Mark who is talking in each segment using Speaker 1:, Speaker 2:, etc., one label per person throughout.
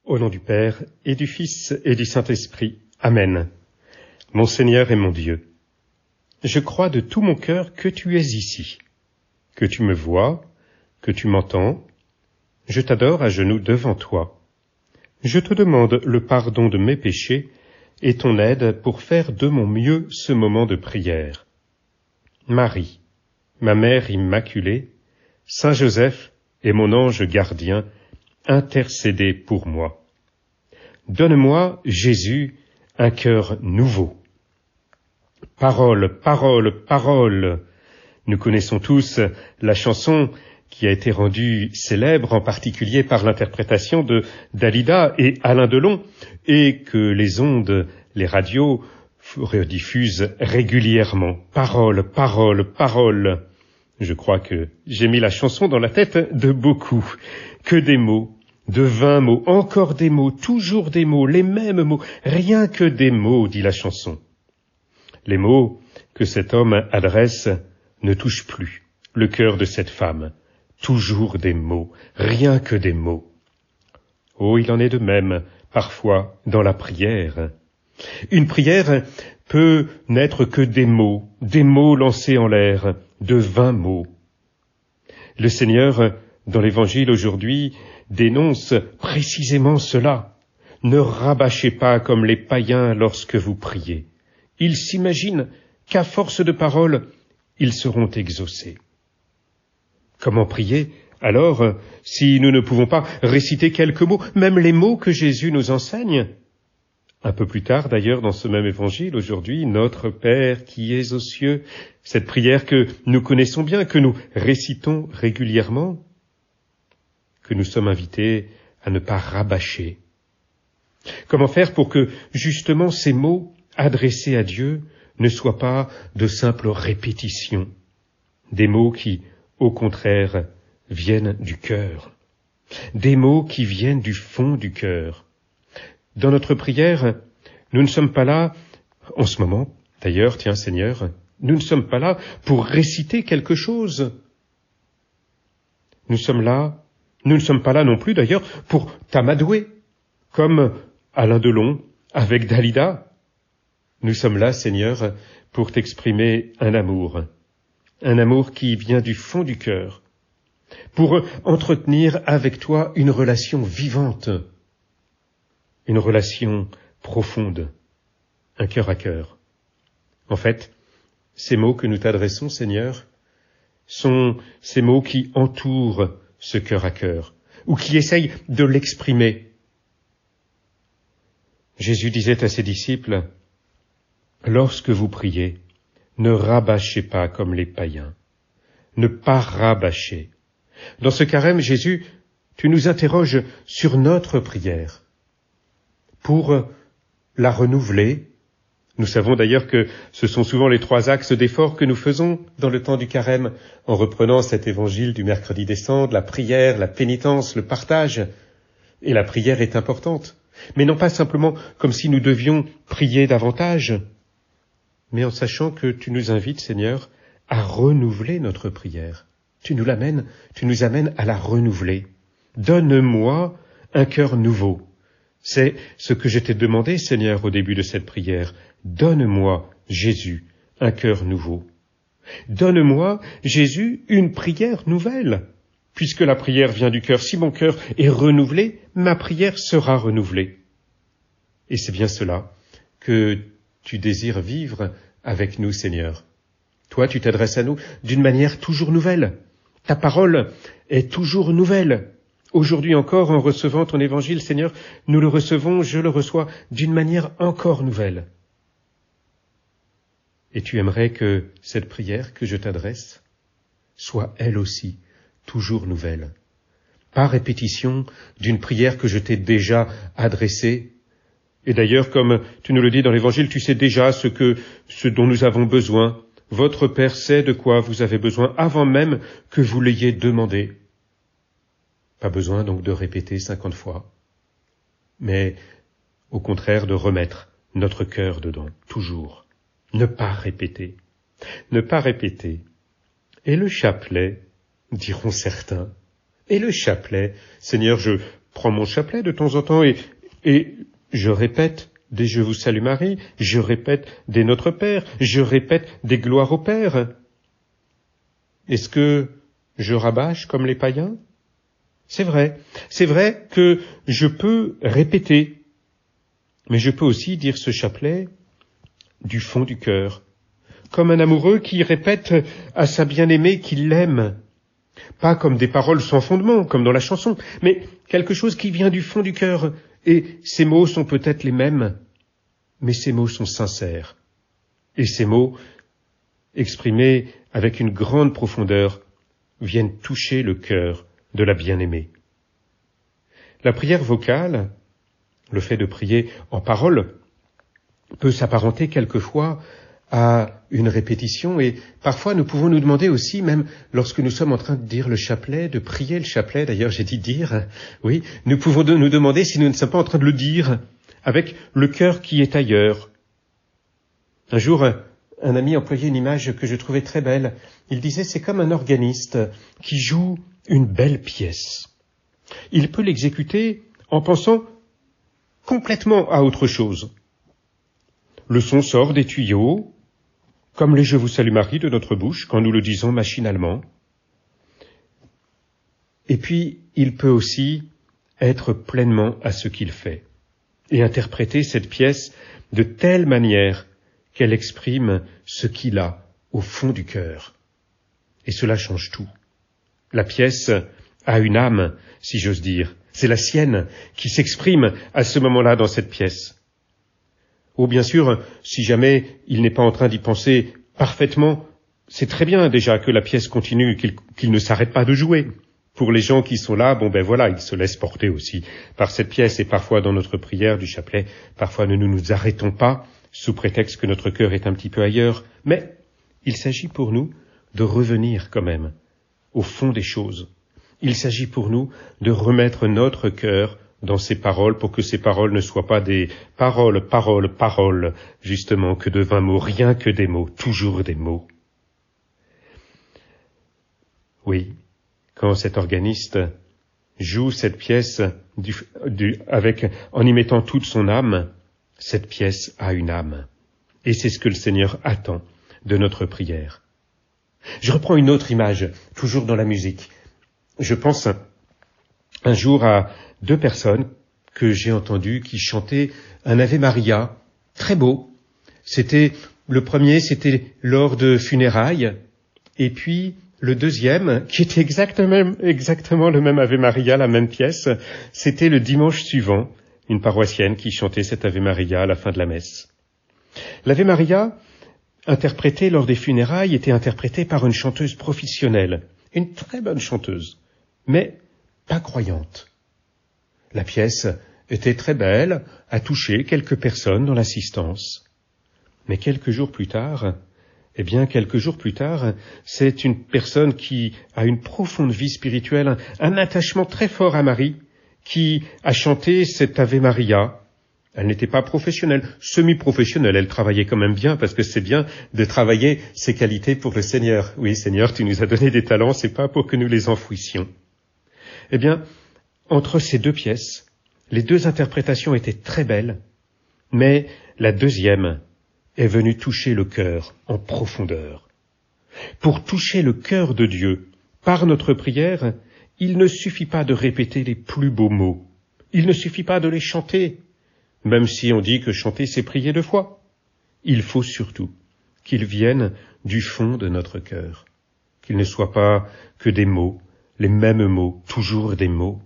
Speaker 1: Au nom du Père, et du Fils, et du Saint-Esprit. Amen. Mon Seigneur et mon Dieu, je crois de tout mon cœur que tu es ici, que tu me vois, que tu m'entends. Je t'adore à genoux devant toi. Je te demande le pardon de mes péchés et ton aide pour faire de mon mieux ce moment de prière. Marie, ma mère immaculée, Saint Joseph et mon ange gardien, intercédez pour moi. Donne-moi, Jésus, un cœur nouveau. Parole, parole, parole. Nous connaissons tous la chanson qui a été rendue célèbre, en particulier par l'interprétation de Dalida et Alain Delon, et que les ondes, les radios, rediffusent régulièrement. Parole, parole, parole. Je crois que j'ai mis la chanson dans la tête de beaucoup. Que des mots, de 20 mots, encore des mots, toujours des mots, les mêmes mots, rien que des mots, dit la chanson. Les mots que cet homme adresse ne touchent plus le cœur de cette femme. Toujours des mots, rien que des mots. Oh, il en est de même, parfois, dans la prière. Une prière peut n'être que des mots lancés en l'air, de 20 mots. Le Seigneur, dans l'Évangile aujourd'hui, dénonce précisément cela. Ne rabâchez pas comme les païens lorsque vous priez. Ils s'imaginent qu'à force de paroles, ils seront exaucés. Comment prier, alors, si nous ne pouvons pas réciter quelques mots, même les mots que Jésus nous enseigne? Un peu plus tard, d'ailleurs, dans ce même évangile, aujourd'hui, Notre Père qui es aux cieux, cette prière que nous connaissons bien, que nous récitons régulièrement, que nous sommes invités à ne pas rabâcher. Comment faire pour que, justement, ces mots adressés à Dieu ne soient pas de simples répétitions, des mots qui, au contraire, viennent du cœur, des mots qui viennent du fond du cœur. Dans notre prière, nous ne sommes pas là, en ce moment, d'ailleurs, tiens Seigneur, nous ne sommes pas là pour réciter quelque chose. Nous ne sommes pas là non plus d'ailleurs pour t'amadouer, comme Alain Delon avec Dalida. Nous sommes là, Seigneur, pour t'exprimer un amour qui vient du fond du cœur, pour entretenir avec toi une relation vivante, une relation profonde, un cœur à cœur. En fait, ces mots que nous t'adressons, Seigneur, sont ces mots qui entourent ce cœur à cœur, ou qui essayent de l'exprimer. Jésus disait à ses disciples, « Lorsque vous priez, ne rabâchez pas comme les païens, ne pas rabâcher. » Dans ce carême, Jésus, tu nous interroges sur notre prière. Pour la renouveler, nous savons d'ailleurs que ce sont souvent les 3 axes d'effort que nous faisons dans le temps du carême, en reprenant cet évangile du mercredi des cendres, la prière, la pénitence, le partage. Et la prière est importante, mais non pas simplement comme si nous devions prier davantage, mais en sachant que tu nous invites, Seigneur, à renouveler notre prière. Tu nous amènes à la renouveler. Donne-moi un cœur nouveau. C'est ce que je t'ai demandé, Seigneur, au début de cette prière. Donne-moi, Jésus, un cœur nouveau. Donne-moi, Jésus, une prière nouvelle. Puisque la prière vient du cœur, si mon cœur est renouvelé, ma prière sera renouvelée. Et c'est bien cela que tu désires vivre avec nous, Seigneur. Toi, tu t'adresses à nous d'une manière toujours nouvelle. Ta parole est toujours nouvelle. Aujourd'hui encore, en recevant ton évangile, Seigneur, nous le recevons, je le reçois d'une manière encore nouvelle. Et tu aimerais que cette prière que je t'adresse soit elle aussi toujours nouvelle. Pas répétition d'une prière que je t'ai déjà adressée. Et d'ailleurs, comme tu nous le dis dans l'évangile, tu sais déjà ce dont nous avons besoin. Votre Père sait de quoi vous avez besoin avant même que vous l'ayez demandé. Pas besoin donc de répéter 50 fois, mais au contraire de remettre notre cœur dedans, toujours. Ne pas répéter. Ne pas répéter. Et le chapelet, diront certains. Et le chapelet, Seigneur, je prends mon chapelet de temps en temps et je répète des Je vous salue Marie, je répète des Notre Père, je répète des gloires au Père. Est-ce que je rabâche comme les païens? C'est vrai que je peux répéter, mais je peux aussi dire ce chapelet du fond du cœur, comme un amoureux qui répète à sa bien-aimée qu'il l'aime, pas comme des paroles sans fondement, comme dans la chanson, mais quelque chose qui vient du fond du cœur, et ces mots sont peut-être les mêmes, mais ces mots sont sincères, et ces mots, exprimés avec une grande profondeur, viennent toucher le cœur de la bien-aimée. La prière vocale, le fait de prier en parole, peut s'apparenter quelquefois à une répétition, et parfois nous pouvons nous demander aussi, même lorsque nous sommes en train de dire le chapelet, de prier le chapelet, d'ailleurs j'ai dit dire, oui, nous pouvons nous demander si nous ne sommes pas en train de le dire avec le cœur qui est ailleurs. Un jour, un ami employait une image que je trouvais très belle. Il disait, c'est comme un organiste qui joue une belle pièce. Il peut l'exécuter en pensant complètement à autre chose. Le son sort des tuyaux, comme les Je vous salue Marie de notre bouche, quand nous le disons machinalement. Et puis, il peut aussi être pleinement à ce qu'il fait, et interpréter cette pièce de telle manière qu'elle exprime ce qu'il a au fond du cœur. Et cela change tout. La pièce a une âme, si j'ose dire. C'est la sienne qui s'exprime à ce moment-là dans cette pièce. Oh, bien sûr, si jamais il n'est pas en train d'y penser parfaitement, c'est très bien déjà que la pièce continue, qu'il ne s'arrête pas de jouer. Pour les gens qui sont là, ils se laissent porter aussi par cette pièce, et parfois dans notre prière du chapelet, parfois nous ne nous arrêtons pas, sous prétexte que notre cœur est un petit peu ailleurs, mais il s'agit pour nous de revenir quand même au fond des choses. Il s'agit pour nous de remettre notre cœur dans ces paroles pour que ces paroles ne soient pas des paroles, justement, que de 20 mots, rien que des mots, toujours des mots. Oui, quand cet organiste joue cette pièce en y mettant toute son âme, cette pièce a une âme. Et c'est ce que le Seigneur attend de notre prière. Je reprends une autre image, toujours dans la musique. Je pense un jour à 2 personnes que j'ai entendues qui chantaient un Ave Maria, très beau. Le premier, c'était lors de funérailles, et puis le deuxième, qui était exactement le même Ave Maria, la même pièce, c'était le dimanche suivant, une paroissienne qui chantait cet Ave Maria à la fin de la messe. L'Ave Maria, interprétée lors des funérailles, était interprétée par une chanteuse professionnelle, une très bonne chanteuse, mais pas croyante. La pièce était très belle, a touché quelques personnes dans l'assistance. Mais quelques jours plus tard, c'est une personne qui a une profonde vie spirituelle, un attachement très fort à Marie, qui a chanté cet Ave Maria. Elle n'était pas professionnelle, semi-professionnelle, elle travaillait quand même bien, parce que c'est bien de travailler ses qualités pour le Seigneur. Oui, Seigneur, tu nous as donné des talents, c'est pas pour que nous les enfouissions. Eh bien, entre ces 2 pièces, les 2 interprétations étaient très belles, mais la deuxième est venue toucher le cœur en profondeur. Pour toucher le cœur de Dieu, par notre prière, il ne suffit pas de répéter les plus beaux mots. Il ne suffit pas de les chanter, même si on dit que chanter, c'est prier 2 fois. Il faut surtout qu'ils viennent du fond de notre cœur, qu'ils ne soient pas que des mots, les mêmes mots, toujours des mots,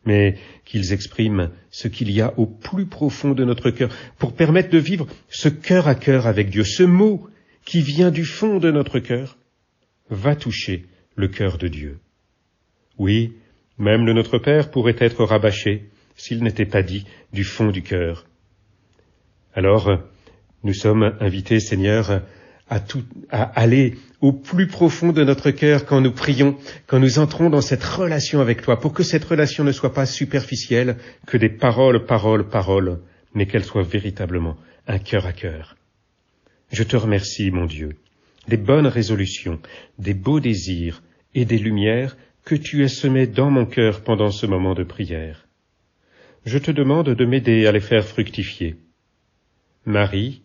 Speaker 1: mais qu'ils expriment ce qu'il y a au plus profond de notre cœur, pour permettre de vivre ce cœur à cœur avec Dieu. Ce mot qui vient du fond de notre cœur va toucher le cœur de Dieu. Oui, même le Notre Père pourrait être rabâché s'il n'était pas dit du fond du cœur. Alors, nous sommes invités, Seigneur, à aller au plus profond de notre cœur quand nous prions, quand nous entrons dans cette relation avec toi, pour que cette relation ne soit pas superficielle, que des paroles, mais qu'elle soit véritablement un cœur à cœur. Je te remercie, mon Dieu, des bonnes résolutions, des beaux désirs et des lumières que tu as semées dans mon cœur pendant ce moment de prière. je te demande de m'aider à les faire fructifier. Marie,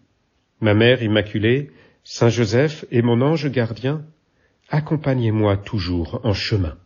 Speaker 1: ma mère immaculée, Saint Joseph et mon ange gardien, accompagnez-moi toujours en chemin.